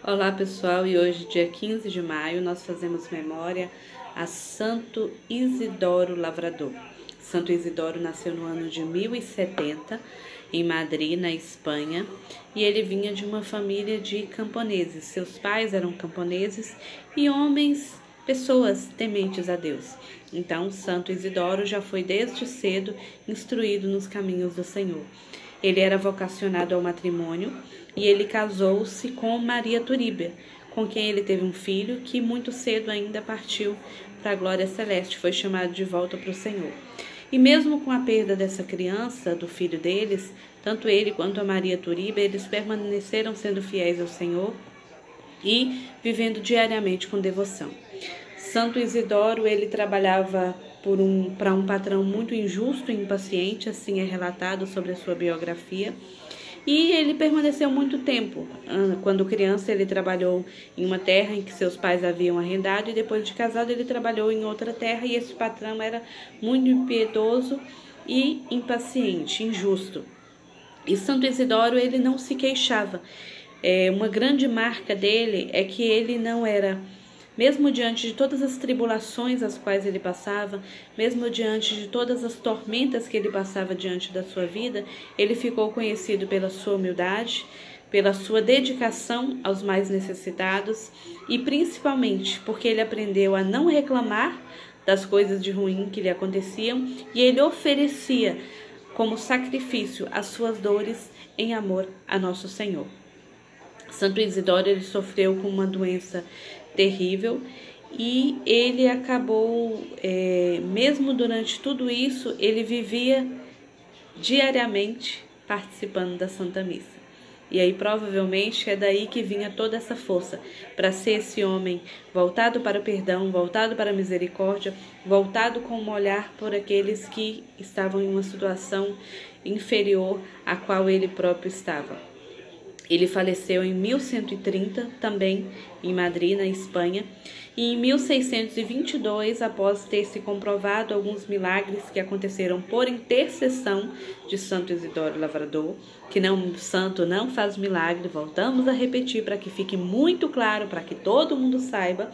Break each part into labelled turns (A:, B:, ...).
A: Olá pessoal, e hoje, dia 15 de maio, nós fazemos memória a Santo Isidoro Lavrador. Santo Isidoro nasceu no ano de 1070, em Madrid, na Espanha, e ele vinha de uma família de camponeses. Seus pais eram camponeses e homens, pessoas tementes a Deus. Então, Santo Isidoro já foi desde cedo instruído nos caminhos do Senhor. Ele era vocacionado ao matrimônio e ele casou-se com Maria Turíbia, com quem ele teve um filho que muito cedo ainda partiu para a glória celeste, foi chamado de volta para o Senhor. E mesmo com a perda dessa criança, do filho deles, tanto ele quanto a Maria Turíbia, eles permaneceram sendo fiéis ao Senhor e vivendo diariamente com devoção. Santo Isidoro, ele trabalhava para um patrão muito injusto e impaciente, assim é relatado sobre a sua biografia. E ele permaneceu muito tempo. Quando criança, ele trabalhou em uma terra em que seus pais haviam arrendado, e depois de casado, ele trabalhou em outra terra, e esse patrão era muito impiedoso e impaciente, injusto. E Santo Isidoro, ele não se queixava. Uma grande marca dele é que ele não era... Mesmo diante de todas as tribulações as quais ele passava, mesmo diante de todas as tormentas que ele passava diante da sua vida, ele ficou conhecido pela sua humildade, pela sua dedicação aos mais necessitados e principalmente porque ele aprendeu a não reclamar das coisas de ruim que lhe aconteciam e ele oferecia como sacrifício as suas dores em amor a nosso Senhor. Santo Isidoro, ele sofreu com uma doença terrível e ele acabou, mesmo durante tudo isso, ele vivia diariamente participando da Santa Missa. E aí provavelmente é daí que vinha toda essa força para ser esse homem voltado para o perdão, voltado para a misericórdia, voltado com um olhar por aqueles que estavam em uma situação inferior à qual ele próprio estava. Ele faleceu em 1130, também em Madrid, na Espanha, e em 1622, após ter se comprovado alguns milagres que aconteceram por intercessão de Santo Isidoro Lavrador, que santo não faz milagre, voltamos a repetir para que fique muito claro, para que todo mundo saiba,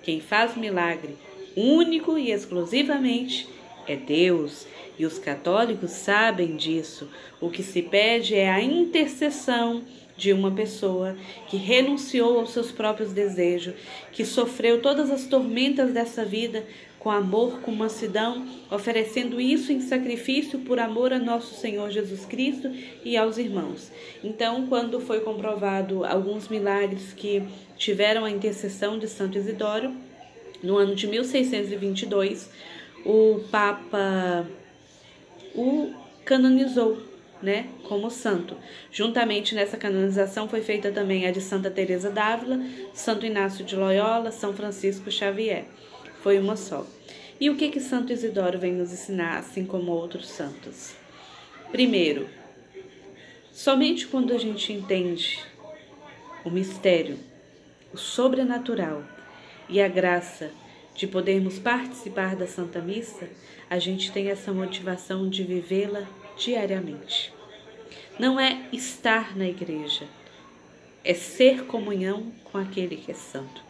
A: quem faz milagre único e exclusivamente é Deus. E os católicos sabem disso. O que se pede é a intercessão de uma pessoa que renunciou aos seus próprios desejos, que sofreu todas as tormentas dessa vida com amor, com mansidão, oferecendo isso em sacrifício por amor a nosso Senhor Jesus Cristo e aos irmãos. Então, quando foi comprovado alguns milagres que tiveram a intercessão de Santo Isidoro, no ano de 1622, o Papa o canonizou, como santo. Juntamente nessa canonização foi feita também a de Santa Teresa d'Ávila, Santo Inácio de Loyola, São Francisco Xavier. Foi uma só. E o que Santo Isidoro vem nos ensinar, assim como outros santos? Primeiro, somente quando a gente entende o mistério, o sobrenatural e a graça de podermos participar da Santa Missa, a gente tem essa motivação de vivê-la diariamente. Não é estar na igreja, é ser comunhão com aquele que é santo.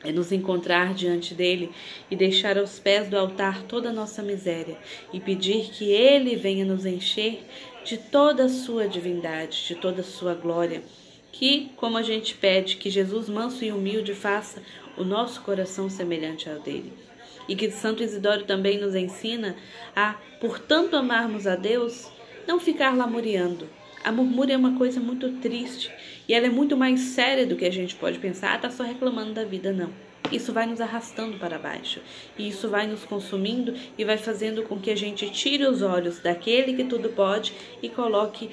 A: É nos encontrar diante dele e deixar aos pés do altar toda a nossa miséria e pedir que ele venha nos encher de toda a sua divindade, de toda a sua glória. Que, como a gente pede, que Jesus manso e humilde faça o nosso coração semelhante ao dele. E que Santo Isidoro também nos ensina a, por tanto amarmos a Deus, não ficar lamuriando. A murmúria é uma coisa muito triste e ela é muito mais séria do que a gente pode pensar. Tá só reclamando da vida, não. Isso vai nos arrastando para baixo e isso vai nos consumindo e vai fazendo com que a gente tire os olhos daquele que tudo pode e coloque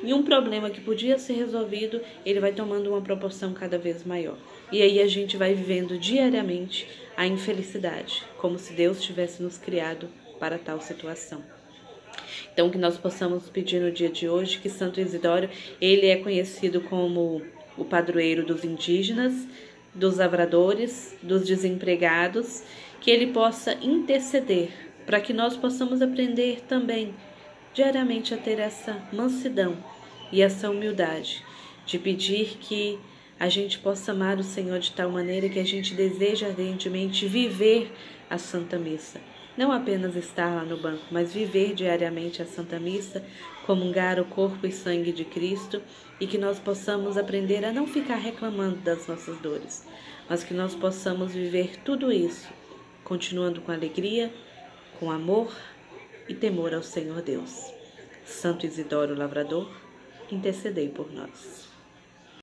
A: em um problema que podia ser resolvido, ele vai tomando uma proporção cada vez maior. E aí a gente vai vivendo diariamente a infelicidade, como se Deus tivesse nos criado para tal situação. Então, que nós possamos pedir no dia de hoje que Santo Isidoro, ele é conhecido como o padroeiro dos indígenas, dos lavradores, dos desempregados, que ele possa interceder para que nós possamos aprender também diariamente a ter essa mansidão e essa humildade de pedir que a gente possa amar o Senhor de tal maneira que a gente deseja ardentemente viver a Santa Missa. Não apenas estar lá no banco, mas viver diariamente a Santa Missa, comungar o corpo e sangue de Cristo, e que nós possamos aprender a não ficar reclamando das nossas dores, mas que nós possamos viver tudo isso, continuando com alegria, com amor e temor ao Senhor Deus. Santo Isidoro Lavrador, intercedei por nós.